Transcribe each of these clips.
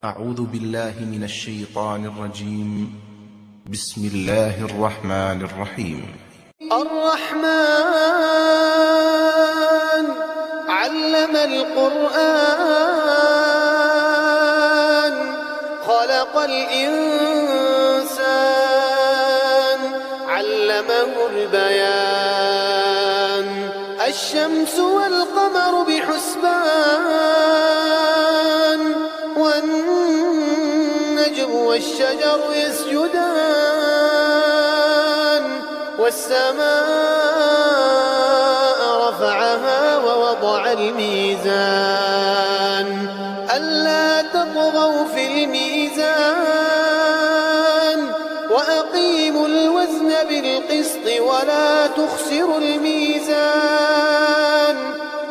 أعوذ بالله من الشيطان الرجيم. بسم الله الرحمن الرحيم. الرحمن علم القرآن خلق الإنسان علمه البيان الشمس والقمر بحسبان والنجم والشجر يسجدان والسماء رفعها ووضع الميزان ألا تطغوا في الميزان وأقيموا الوزن بالقسط ولا تخسروا الميزان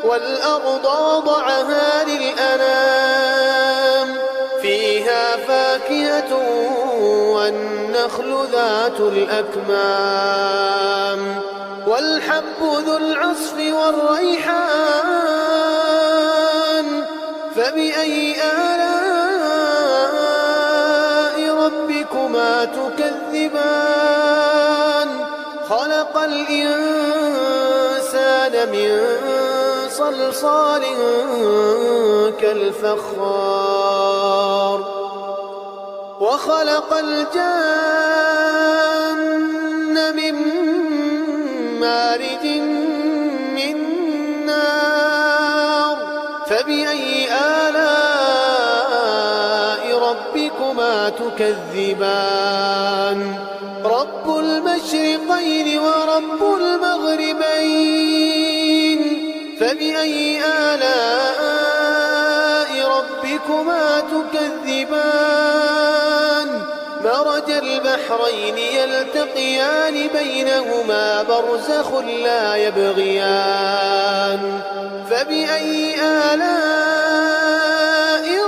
والأرض وضعها للأنام فيها فاكهة والنخل ذات الأكمام والحب ذو العصف والريحان فبأي آلاء ربكما تكذبان خلق الإنسان من صلصال كالفخار وخلق الجان من مارج من نار فبأي آلاء ربكما تكذبان رب المشرقين ورب المغربين فبأي آلاء ربكما تكذبان مرج البحرين يلتقيان بينهما برزخ لا يبغيان فبأي آلاء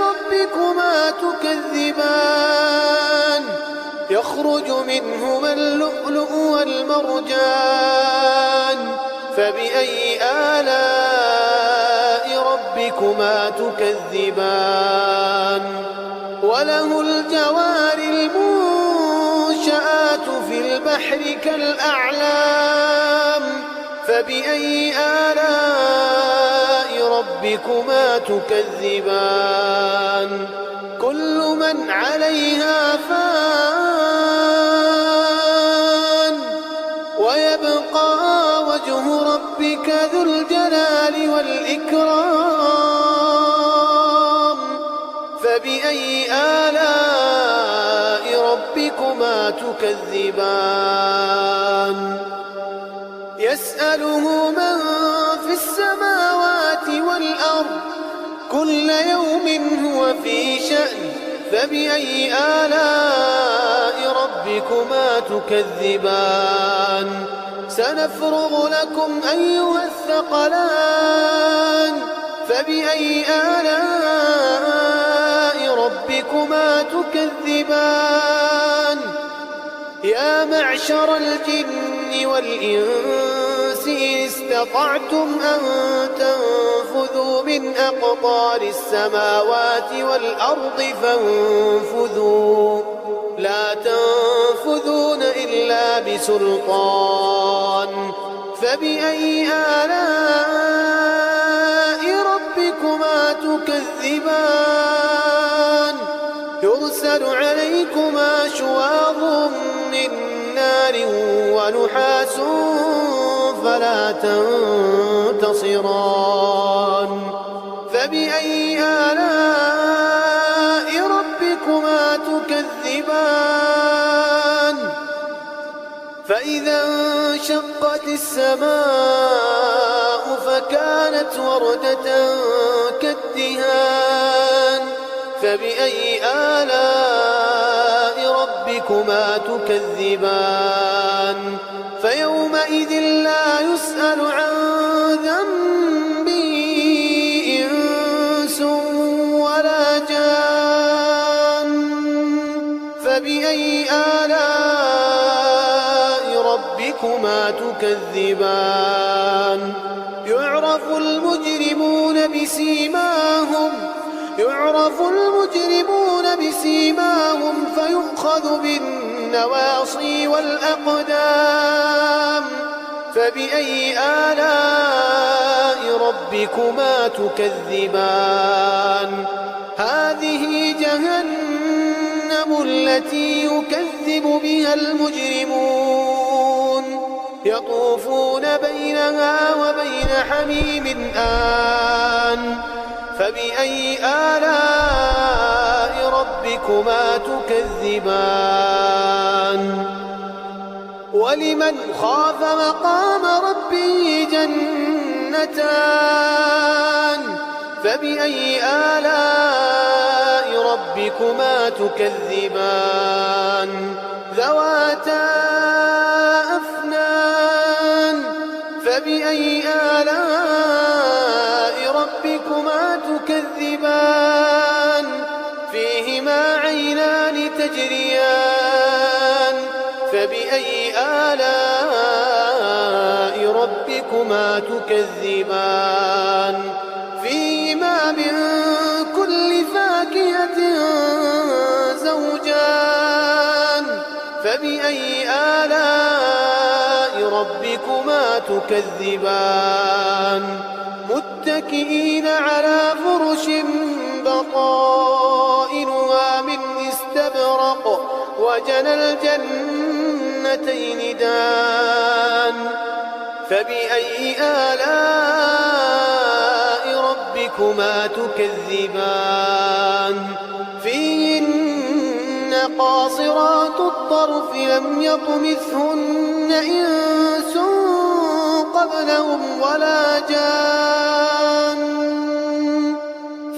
ربكما تكذبان يخرج منهما اللؤلؤ والمرجان فبأي آلاء ربكما تكذبان وله الجوار المنشآت في البحر كالأعلام فبأي آلاء ربكما تكذبان كل من عليها فان ويبقى وجه ربك ذو الجلال والإكرام فبأي آلاء ربكما تكذبان يسأله من في السماوات والأرض كل يوم هو في شأن فبأي آلاء ربكما تكذبان سنفرغ لكم أيها الثقلان فبأي آلاء ربكما تكذبان يا معشر الجن والإنس إن استطعتم أن تنفذوا من أقطار السماوات والأرض فانفذوا لا تنفذون إلا بسلطان فبأي آلاء ربكما تكذبان يرسل عليكما شواظ من نار ونحاس فلا تنتصران فبأي آلاء ربكما تكذبان فإذا انشقت السماء فكانت وردة كالدهان فبأي آلاء ربكما تكذبان فيومئذ لا يسأل عن ذنبه إنس ولا جان فبأي آلاء ربكما تكذبان يعرف المجرمون بسيماهم يعرف المجرمون يؤخذ بالنواصي والأقدام. فبأي آلاء ربكما تكذبان؟ هذه جهنم التي يكذب بها المجرمون، يطوفون بينها وبين حميم آن. فبأي آلاء ربكما تكذبان؟ ولمن خاف مقام ربه جنتان. فبأي آلاء ربكما تكذبان؟ ذواتا أفنان. فبأي آلاء ربكما تكذبان؟ فيهما عينان تجريان. فبأي آلاء ربكما تكذبان؟ فيهما من كل فاكهة زوجان. فبأي آلاء ربكما تكذبان؟ متكئين على فرش بطائنها من استبرق وجنى الجنتين دان. فبأي آلاء ربكما تكذبان؟ فيهن قاصرات الطرف لم يطمثهن إنس قبلهم ولا جان.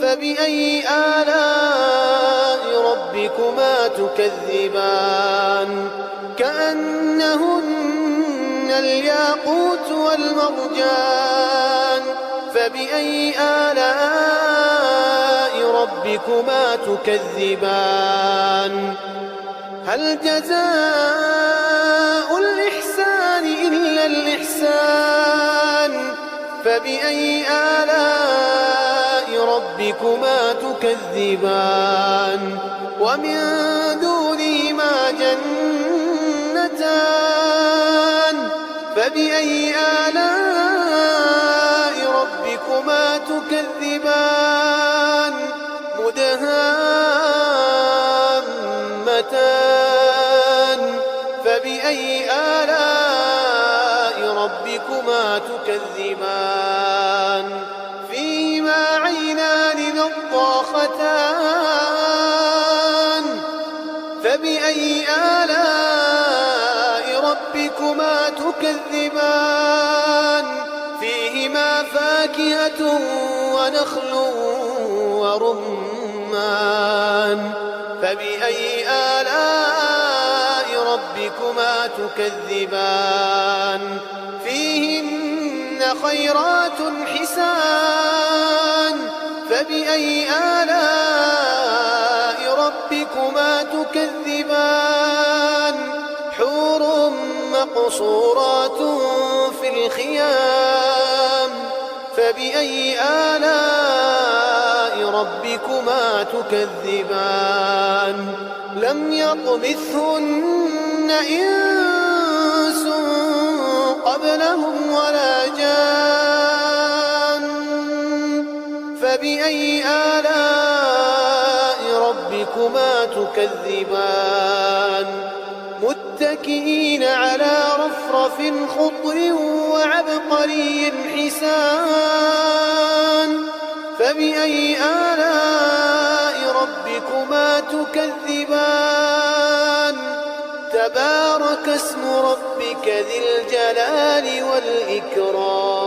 فبأي آلاء ربكما تكذبان؟ كأنهن الياقوت والمرجان. فبأي آلاء ربكما تكذبان؟ هل جزاء الإحسان إلا الإحسان؟ فبأي آلاء ربكما تكذبان؟ ومن دونهما جنتان. فبأي آلاء ربكما تكذبان؟ مدهامتان. فبأي آلاء ربكما تكذبان؟ فيهما عينان نضاختان. فبأي آلاء ربكما تكذبان؟ فيهما فاكهة ونخل ورمان. فبأي آلاء ربكما تكذبان؟ فيهن خيرات حسان. فبأي آلاء ربكما تكذبان؟ حور مقصورات في الخيام. فبأي آلاء ربكما تكذبان؟ لم يطمثهن إنس قبلهم ولا جان. فبأي آلاء ربكما تكذبان؟ متكئين على رفرف خضر وعبقري حسان. فبأي آلاء ربكما تكذبان؟ تبارك اسم ربك ذي الجلال والإكرام.